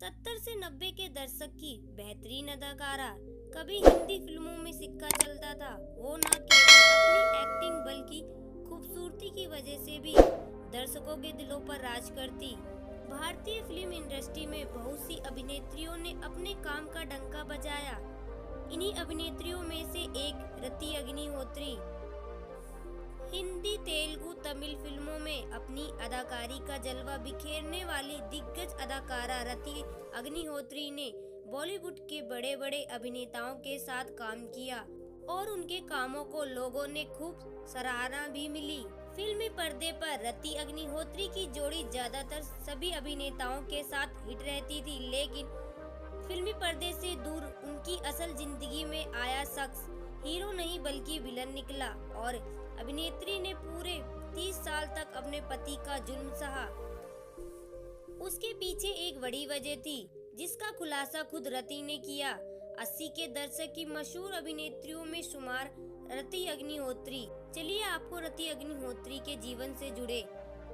70 से 90 के दशक की बेहतरीन अदाकारा। कभी हिंदी फिल्मों में सिक्का चलता था। वो न केवल अपनी एक्टिंग बल्कि खूबसूरती की वजह से भी दर्शकों के दिलों पर राज करती। भारतीय फिल्म इंडस्ट्री में बहुत सी अभिनेत्रियों ने अपने काम का डंका बजाया। इन्हीं अभिनेत्रियों में से एक रति अग्निहोत्री। हिंदी, तेलुगु, तमिल फिल्मों में अपनी अदाकारी का जलवा बिखेरने वाली दिग्गज अदाकारा रति अग्निहोत्री ने बॉलीवुड के बड़े बड़े अभिनेताओं के साथ काम किया और उनके कामों को लोगों ने खूब सराहना भी मिली। फिल्मी पर्दे पर रति अग्निहोत्री की जोड़ी ज्यादातर सभी अभिनेताओं के साथ हिट रहती थी, लेकिन फिल्मी पर्दे से दूर उनकी असल जिंदगी में आया शख्स हीरो नहीं बल्कि विलन निकला और अभिनेत्री ने पूरे 30 साल तक अपने पति का जुल्म सहा। उसके पीछे एक बड़ी वजह थी जिसका खुलासा खुद रति ने किया। 80 के दशक की मशहूर अभिनेत्रियों में शुमार रति अग्निहोत्री। चलिए आपको रति अग्निहोत्री के जीवन से जुड़े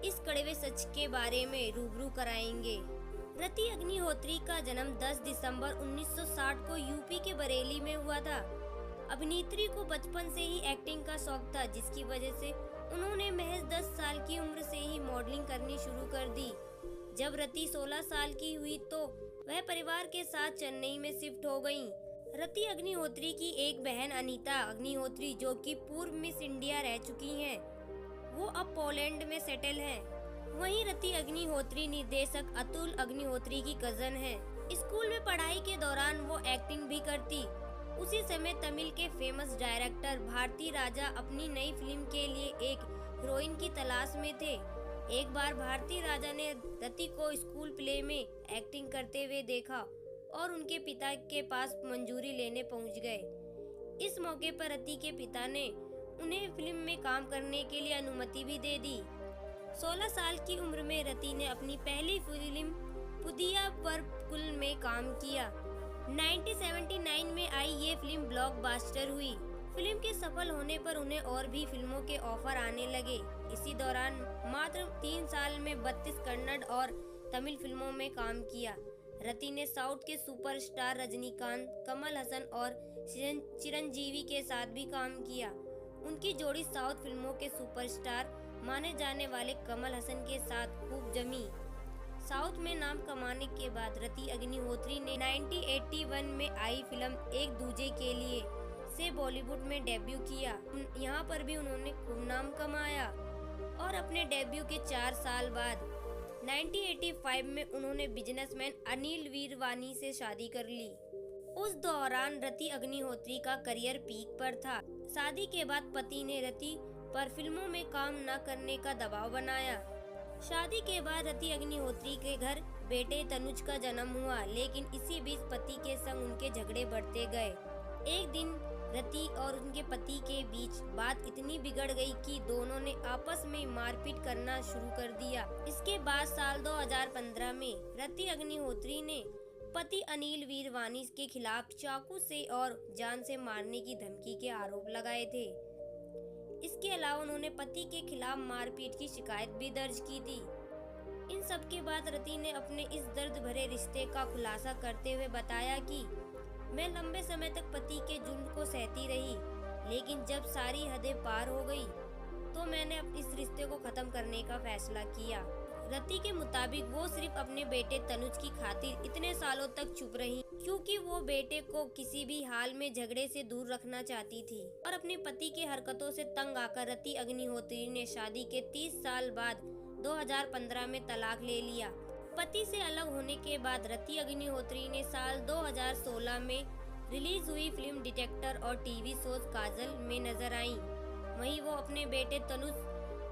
इस कड़वे सच के बारे में रूबरू कराएंगे। रति अग्निहोत्री का जन्म 10 दिसंबर 1960 को यूपी के बरेली में हुआ था। अभिनेत्री को बचपन से ही एक्टिंग का शौक था, जिसकी वजह से उन्होंने महज 10 साल की उम्र से ही मॉडलिंग करनी शुरू कर दी। जब रति 16 साल की हुई तो वह परिवार के साथ चेन्नई में शिफ्ट हो गईं। रति अग्निहोत्री की एक बहन अनीता अग्निहोत्री, जो कि पूर्व मिस इंडिया रह चुकी हैं, वो अब पोलैंड में सेटल हैं। वहीं रति अग्निहोत्री निर्देशक अतुल अग्निहोत्री की कजन है। स्कूल में पढ़ाई के दौरान वो एक्टिंग भी करती। उसी समय तमिल के फेमस डायरेक्टर भारती राजा अपनी नई फिल्म के लिए एक हीरोइन की तलाश में थे। एक बार भारती राजा ने रति को स्कूल प्ले में एक्टिंग करते हुए देखा और उनके पिता के पास मंजूरी लेने पहुंच गए। इस मौके पर रति के पिता ने उन्हें फिल्म में काम करने के लिए अनुमति भी दे दी। 16 साल की उम्र में रति ने अपनी पहली फिल्म पुदिया परकुल में काम किया। 1979 में आई ये फिल्म ब्लॉकबस्टर हुई। फिल्म के सफल होने पर उन्हें और भी फिल्मों के ऑफर आने लगे। इसी दौरान मात्र 3 साल में 32 कन्नड़ और तमिल फिल्मों में काम किया। रति ने साउथ के सुपरस्टार रजनीकांत, कमल हसन और चिरंजीवी के साथ भी काम किया। उनकी जोड़ी साउथ फिल्मों के सुपरस्टार माने जाने वाले कमल हसन के साथ खूब जमी। साउथ में नाम कमाने के बाद रति अग्निहोत्री ने 1981 में आई फिल्म एक दूजे के लिए से बॉलीवुड में डेब्यू किया। यहाँ पर भी उन्होंने खूब नाम कमाया और अपने डेब्यू के 4 साल बाद 1985 में उन्होंने बिजनेसमैन अनिल वीरवानी से शादी कर ली। उस दौरान रति अग्निहोत्री का करियर पीक पर था। शादी के बाद पति ने रति पर फिल्मों में काम न करने का दबाव बनाया। शादी के बाद रति अग्निहोत्री के घर बेटे तनुज का जन्म हुआ, लेकिन इसी बीच पति के संग उनके झगड़े बढ़ते गए। एक दिन रति और उनके पति के बीच बात इतनी बिगड़ गई कि दोनों ने आपस में मारपीट करना शुरू कर दिया। इसके बाद साल 2015 में रति अग्निहोत्री ने पति अनिल वीरवानी के खिलाफ चाकू से और जान से मारने की धमकी के आरोप लगाए थे। इसके अलावा उन्होंने पति के खिलाफ मारपीट की शिकायत भी दर्ज की थी। इन सब के बाद रति ने अपने इस दर्द भरे रिश्ते का खुलासा करते हुए बताया कि मैं लंबे समय तक पति के जुल्म को सहती रही, लेकिन जब सारी हदें पार हो गई तो मैंने इस रिश्ते को खत्म करने का फैसला किया। रति के मुताबिक वो सिर्फ अपने बेटे तनुज की खातिर इतने सालों तक चुप रही, क्योंकि वो बेटे को किसी भी हाल में झगड़े से दूर रखना चाहती थी। और अपने पति के हरकतों से तंग आकर रति अग्निहोत्री ने शादी के 30 साल बाद 2015 में तलाक ले लिया। पति से अलग होने के बाद रति अग्निहोत्री ने साल 2016 में रिलीज हुई फिल्म डिटेक्टर और टीवी शोज काजल में नजर आई। वहीं वो अपने बेटे तनुज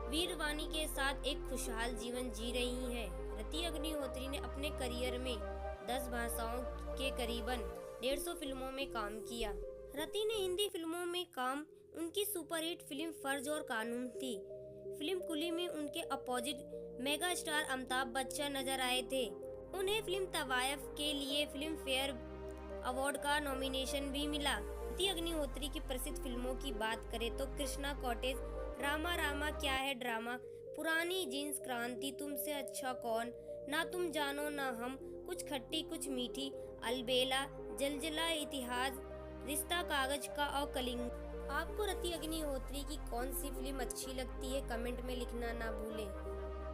वीरवानी के साथ एक खुशहाल जीवन जी रही हैं। रति अग्निहोत्री ने अपने करियर में 10 भाषाओं के करीबन 150 फिल्मों में काम किया। रति ने हिंदी फिल्मों में काम उनकी सुपरहिट फिल्म फर्ज और कानून थी। फिल्म कुली में उनके opposite mega star Amitabh Bachchan नजर आए थे। उन्हें फिल्म तवायफ के लिए फिल्म फेयर अवार्ड का नॉमिनेशन भी मिला। रति अग्निहोत्री की प्रसिद्ध फिल्मों की बात करें तो कृष्णा कॉटेज, रामा रामा क्या है ड्रामा, पुरानी जींस, क्रांति, तुमसे अच्छा कौन, ना तुम जानो ना हम, कुछ खट्टी कुछ मीठी, अलबेला, जलजला, इतिहास, रिश्ता कागज का और कलिंग। आपको रति अग्निहोत्री की कौन सी फिल्म अच्छी लगती है, कमेंट में लिखना ना भूलें।